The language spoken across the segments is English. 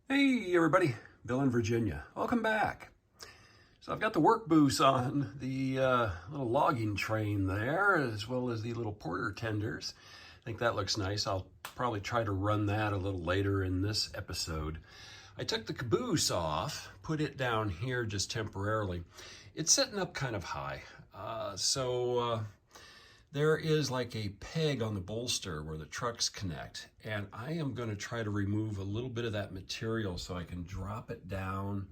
Hey everybody, Bill in Virginia. Welcome back. So I've got the work boots on, the little logging train there, as well as the little porter tenders. I think that looks nice. I'll probably try to run that a little later in this episode. I took the caboose off, put it down here just temporarily. It's sitting up kind of high. There is like a peg on the bolster where the trucks connect, and I am going to try to remove a little bit of that material so I can drop it down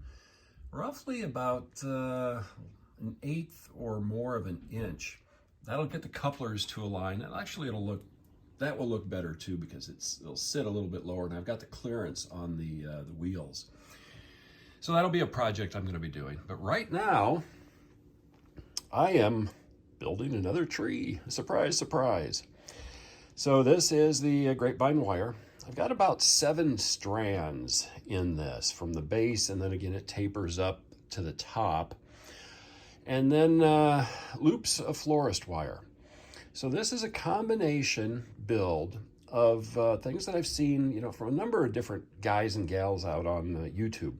roughly about an eighth or more of an inch. That'll get the couplers to align, and actually that will look better too because it'll sit a little bit lower, and I've got the clearance on the wheels. So that'll be a project I'm going to be doing. But right now, I am building another tree. Surprise, surprise. So this is the grapevine wire. I've got about 7 strands in this from the base, and then again it tapers up to the top. And then loops of florist wire. So this is a combination build of things that I've seen, from a number of different guys and gals out on YouTube.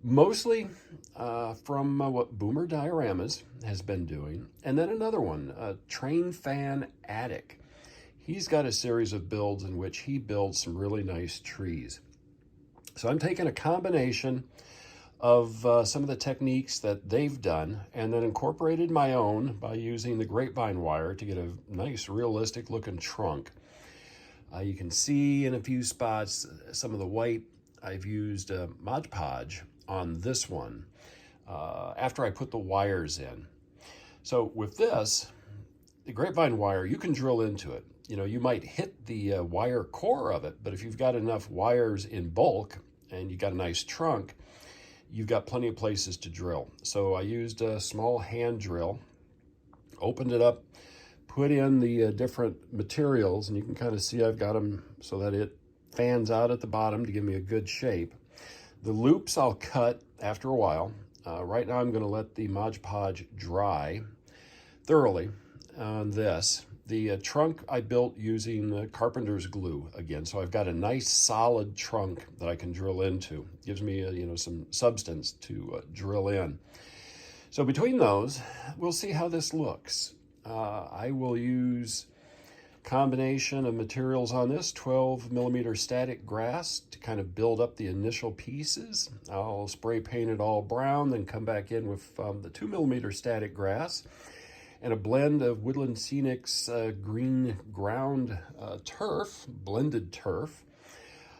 Mostly from what Boomer Dioramas has been doing. And then another one, Train Fan Attic. He's got a series of builds in which he builds some really nice trees. So I'm taking a combination of some of the techniques that they've done and then incorporated my own by using the grapevine wire to get a nice realistic looking trunk. You can see in a few spots some of the white. I've used Mod Podge on this one after I put the wires in. So with this, the grapevine wire, you can drill into it. You might hit the wire core of it, but if you've got enough wires in bulk and you got a nice trunk, you've got plenty of places to drill. So I used a small hand drill, opened it up, put in the different materials, and you can kind of see I've got them so that it fans out at the bottom to give me a good shape. The loops I'll cut after a while. Right now I'm going to let the Mod Podge dry thoroughly on this. The trunk I built using carpenter's glue again, so I've got a nice solid trunk that I can drill into. Gives me some substance to drill in. So between those, we'll see how this looks. I will use combination of materials on this, 12 millimeter static grass to kind of build up the initial pieces. I'll spray paint it all brown, then come back in with the 2 millimeter static grass and a blend of Woodland Scenic's green ground turf, blended turf,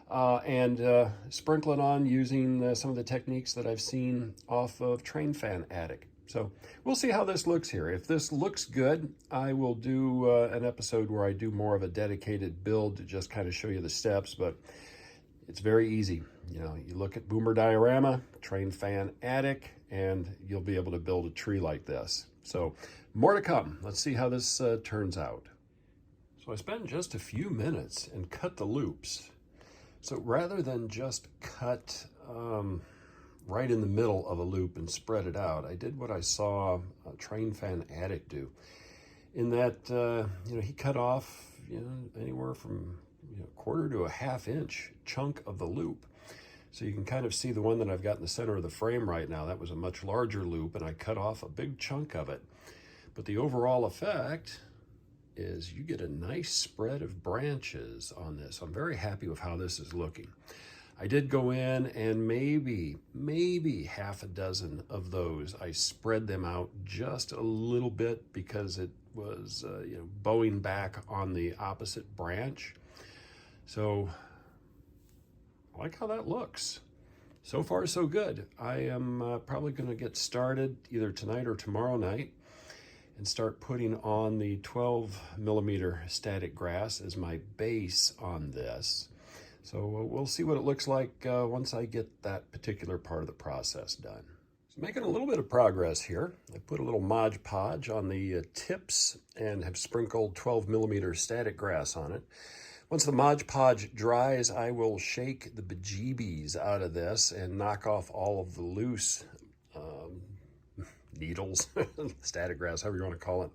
and sprinkle it on using some of the techniques that I've seen off of Train Fan Attic. So we'll see how this looks here. If this looks good, I will do an episode where I do more of a dedicated build to just kind of show you the steps, but it's very easy. You look at Boomer Diorama, Train Fan Attic, and you'll be able to build a tree like this. So more to come. Let's see how this turns out. So I spent just a few minutes and cut the loops. So rather than just cut right in the middle of a loop and spread it out, I did what I saw Train Fan Attic do. In that, he cut off anywhere from a quarter to a half inch chunk of the loop. So you can kind of see the one that I've got in the center of the frame right now. That was a much larger loop, and I cut off a big chunk of it. But the overall effect is you get a nice spread of branches on this. I'm very happy with how this is looking. I did go in and maybe half a dozen of those, I spread them out just a little bit because it was bowing back on the opposite branch. So I like how that looks. So far, so good. I am probably going to get started either tonight or tomorrow night and start putting on the 12 millimeter static grass as my base on this. So we'll see what it looks like once I get that particular part of the process done. So making a little bit of progress here. I put a little Mod Podge on the tips and have sprinkled 12 millimeter static grass on it. Once the Mod Podge dries, I will shake the bejeebies out of this and knock off all of the loose needles, static grass, however you want to call it.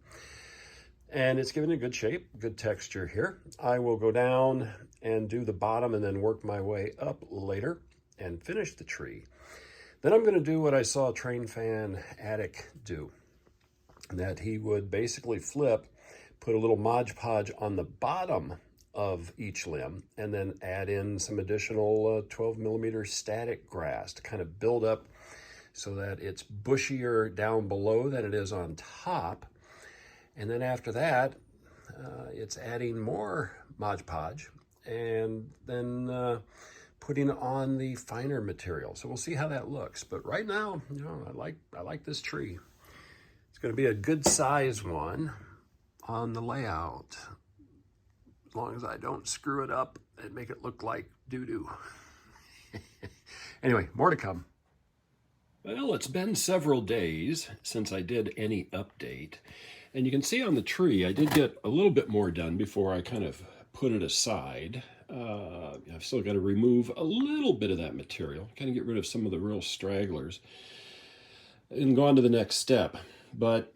And it's given a good shape, good texture here. I will go down and do the bottom and then work my way up later and finish the tree. Then I'm going to do what I saw Train Fan Attic do, that he would basically flip, put a little Mod Podge on the bottom of each limb, and then add in some additional 12 millimeter static grass to kind of build up so that it's bushier down below than it is on top. And then after that, it's adding more Mod Podge and then putting on the finer material. So we'll see how that looks. But right now, you know, I like this tree. It's going to be a good size one on the layout, as long as I don't screw it up and make it look like doo-doo. Anyway, more to come. Well, it's been several days since I did any update, and you can see on the tree I did get a little bit more done before I kind of put it aside. I've still got to remove a little bit of that material, kind of get rid of some of the real stragglers, and go on to the next step. But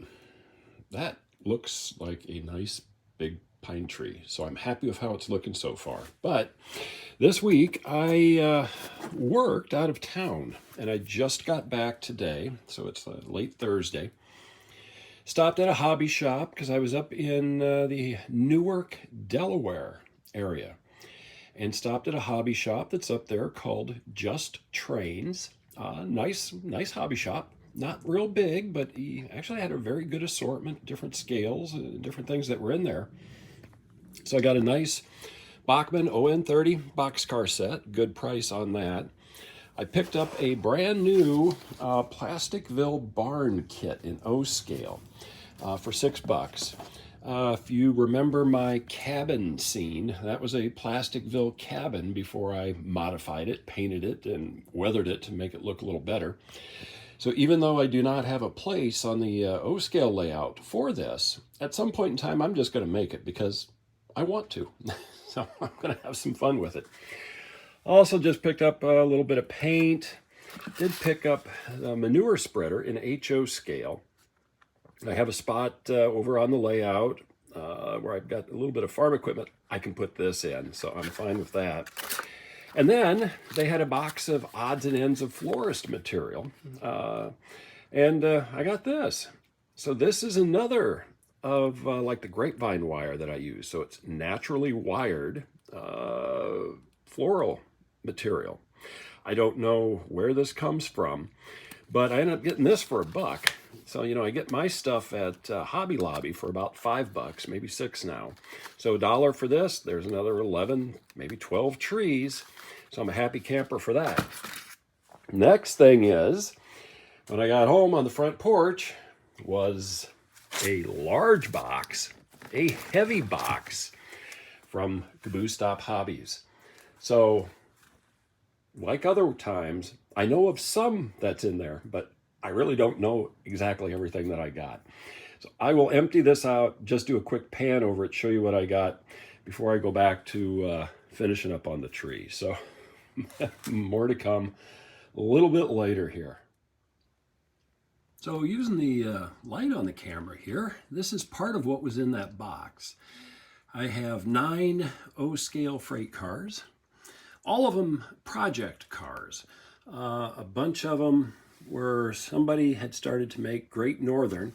that looks like a nice big pine tree, so I'm happy with how it's looking so far. But this week I worked out of town, and I just got back today, so it's late Thursday. Stopped at a hobby shop because I was up in the Newark, Delaware area, and stopped at a hobby shop that's up there called Just Trains. Nice hobby shop. Not real big, but he actually had a very good assortment, different scales and different things that were in there. So I got a nice Bachmann On30 boxcar set, good price on that. I picked up a brand new Plasticville barn kit in O scale for $6. If you remember my cabin scene, that was a Plasticville cabin before I modified it, painted it, and weathered it to make it look a little better. So even though I do not have a place on the O-scale layout for this, at some point in time, I'm just going to make it because I want to. So I'm going to have some fun with it. Also just picked up a little bit of paint. Did pick up a manure spreader in HO scale. I have a spot over on the layout where I've got a little bit of farm equipment. I can put this in, so I'm fine with that. And then they had a box of odds and ends of florist material. And I got this. So this is another of like the grapevine wire that I use. So it's naturally wired floral material. I don't know where this comes from, but I ended up getting this for $1. So, you know, I get my stuff at Hobby Lobby for about $5, maybe $6 now. So $1 for this, there's another 11, maybe 12 trees. So I'm a happy camper for that. Next thing is, when I got home on the front porch was a large box, a heavy box from Caboose Stop Hobbies. So, like other times, I know of some that's in there, but I really don't know exactly everything that I got. So I will empty this out, just do a quick pan over it, show you what I got before I go back to finishing up on the tree. So more to come a little bit later here. So using the light on the camera here, this is part of what was in that box. I have 9 O-scale freight cars, all of them project cars. A bunch of them where somebody had started to make Great Northern.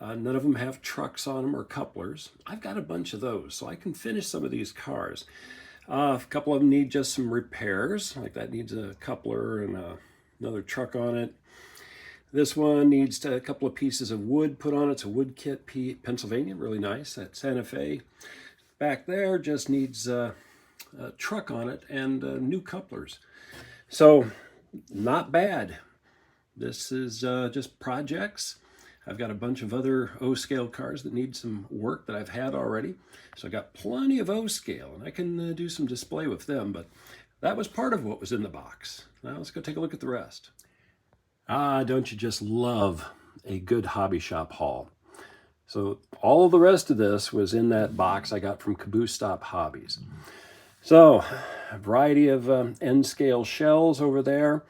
None of them have trucks on them or couplers. I've got a bunch of those, so I can finish some of these cars. A couple of them need just some repairs, like that needs a coupler and another truck on it. This one needs a couple of pieces of wood put on it. It's a wood kit, Pennsylvania, really nice. That Santa Fe back there just needs a truck on it and new couplers. So not bad. This is just projects. I've got a bunch of other O-scale cars that need some work that I've had already. So I got plenty of O-scale, and I can do some display with them, but that was part of what was in the box. Now let's go take a look at the rest. Don't you just love a good hobby shop haul? So all of the rest of this was in that box I got from Caboose Stop Hobbies. So a variety of N-scale shells over there.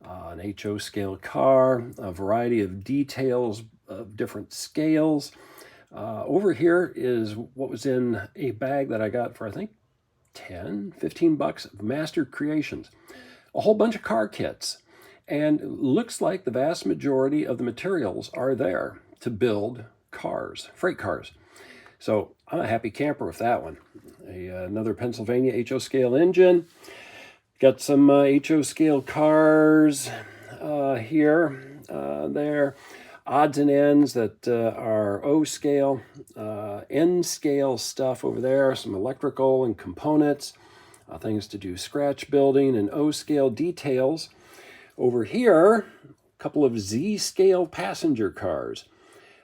An HO scale car, a variety of details of different scales. Over here is what was in a bag that I got for, I think, 10, 15 bucks of Master Creations. A whole bunch of car kits. And it looks like the vast majority of the materials are there to build cars, freight cars. So I'm a happy camper with that one. Another Pennsylvania HO scale engine. Got some HO scale cars here, there. Odds and ends that are O scale, N scale stuff over there. Some electrical and components, things to do scratch building, and O scale details. Over here, a couple of Z scale passenger cars.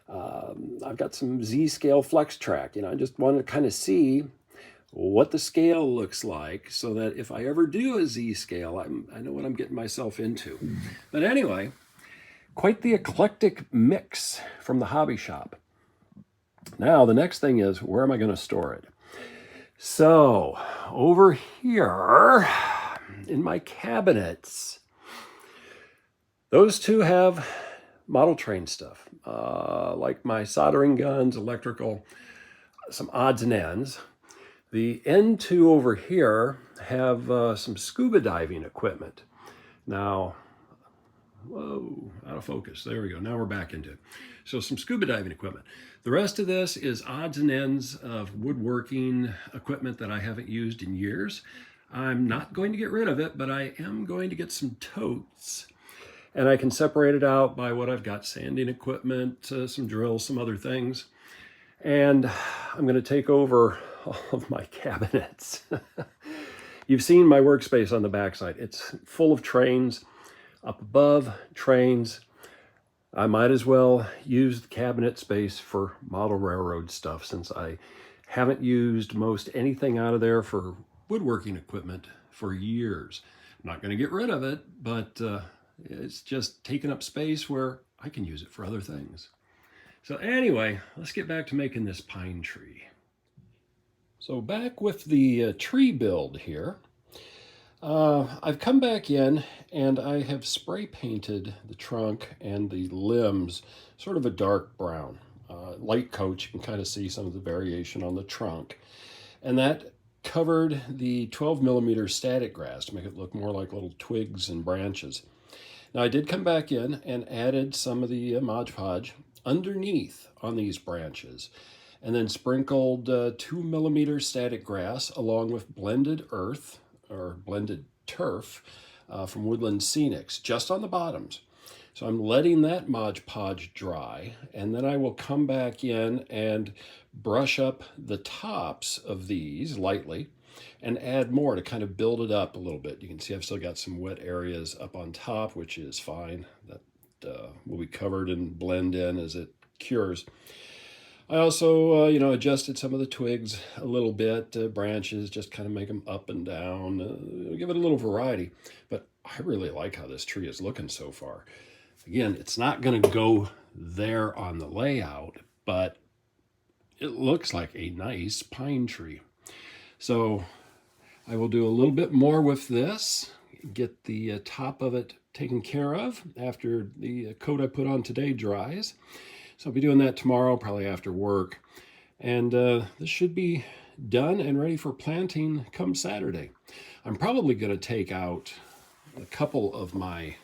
I've got some Z scale flex track. I just want to kind of see what the scale looks like so that if I ever do a Z scale, I know what I'm getting myself into. But anyway, quite the eclectic mix from the hobby shop. Now, the next thing is, where am I going to store it? So, over here in my cabinets, those two have model train stuff, like my soldering guns, electrical, some odds and ends. The end two over here have some scuba diving equipment. Now, whoa, out of focus. There we go. Now we're back into it. So some scuba diving equipment. The rest of this is odds and ends of woodworking equipment that I haven't used in years. I'm not going to get rid of it, but I am going to get some totes. And I can separate it out by what I've got: sanding equipment, some drills, some other things. And I'm going to take over all of my cabinets. You've seen my workspace on the backside. It's full of trains. Up above, trains. I might as well use the cabinet space for model railroad stuff, since I haven't used most anything out of there for woodworking equipment for years. I'm not going to get rid of it, but it's just taking up space where I can use it for other things. So anyway, let's get back to making this pine tree. So back with the tree build here. I've come back in and I have spray painted the trunk and the limbs sort of a dark brown. Light coat, you can kind of see some of the variation on the trunk. And that covered the 12 millimeter static grass to make it look more like little twigs and branches. Now I did come back in and added some of the Mod Podge underneath on these branches, and then sprinkled 2 millimeter static grass along with blended earth or blended turf from Woodland Scenics just on the bottoms. So I'm letting that Mod Podge dry, and then I will come back in and brush up the tops of these lightly and add more to kind of build it up a little bit. You can see I've still got some wet areas up on top, which is fine. That will be covered and blend in as it cures. I also, adjusted some of the twigs a little bit, branches, just kind of make them up and down, give it a little variety. But I really like how this tree is looking so far. Again, it's not going to go there on the layout, but it looks like a nice pine tree. So I will do a little bit more with this, get the top of it taken care of after the coat I put on today dries. So I'll be doing that tomorrow, probably after work. And this should be done and ready for planting come Saturday. I'm probably going to take out a couple of my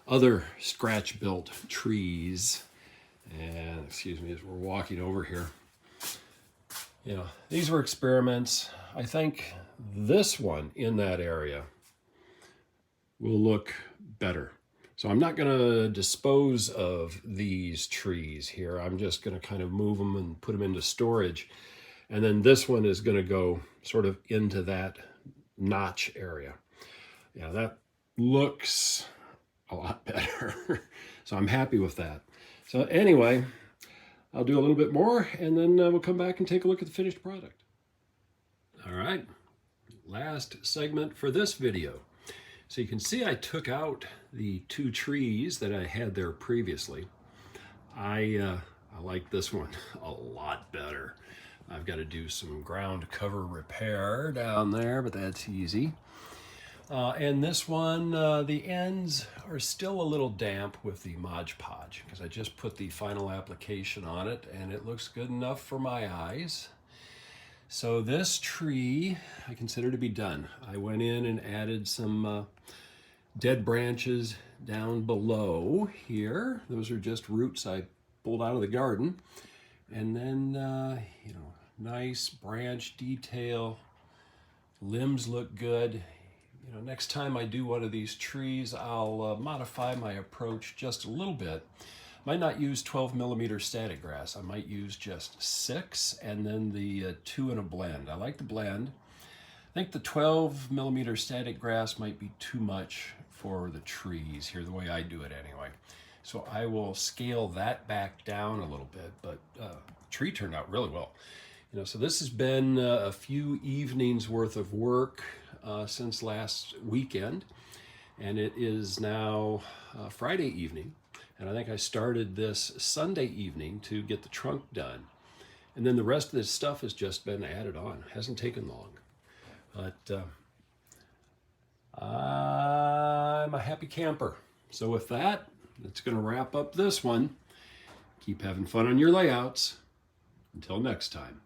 other scratch-built trees. And excuse me as we're walking over here. These were experiments. I think this one in that area will look better. So I'm not going to dispose of these trees here. I'm just going to kind of move them and put them into storage. And then this one is going to go sort of into that notch area. Yeah, that looks a lot better. So I'm happy with that. So anyway, I'll do a little bit more and then we'll come back and take a look at the finished product. All right, last segment for this video. So you can see I took out the two trees that I had there previously. I like this one a lot better. I've got to do some ground cover repair down there, but that's easy. And this one, the ends are still a little damp with the Mod Podge because I just put the final application on it and it looks good enough for my eyes. So this tree I consider to be done. I went in and added some dead branches down below here. Those are just roots I pulled out of the garden. And then, you know, nice branch detail. Limbs look good. You know, next time I do one of these trees, I'll modify my approach just a little bit. Might not use 12mm static grass. I might use just 6 and then the 2 in a blend. I like the blend. I think the 12mm static grass might be too much for the trees here, the way I do it anyway. So I will scale that back down a little bit, but the tree turned out really well. You know, so this has been a few evenings worth of work since last weekend, and it is now Friday evening. And I think I started this Sunday evening to get the trunk done. And then the rest of this stuff has just been added on. It hasn't taken long. But I'm a happy camper. So with that, that's going to wrap up this one. Keep having fun on your layouts. Until next time.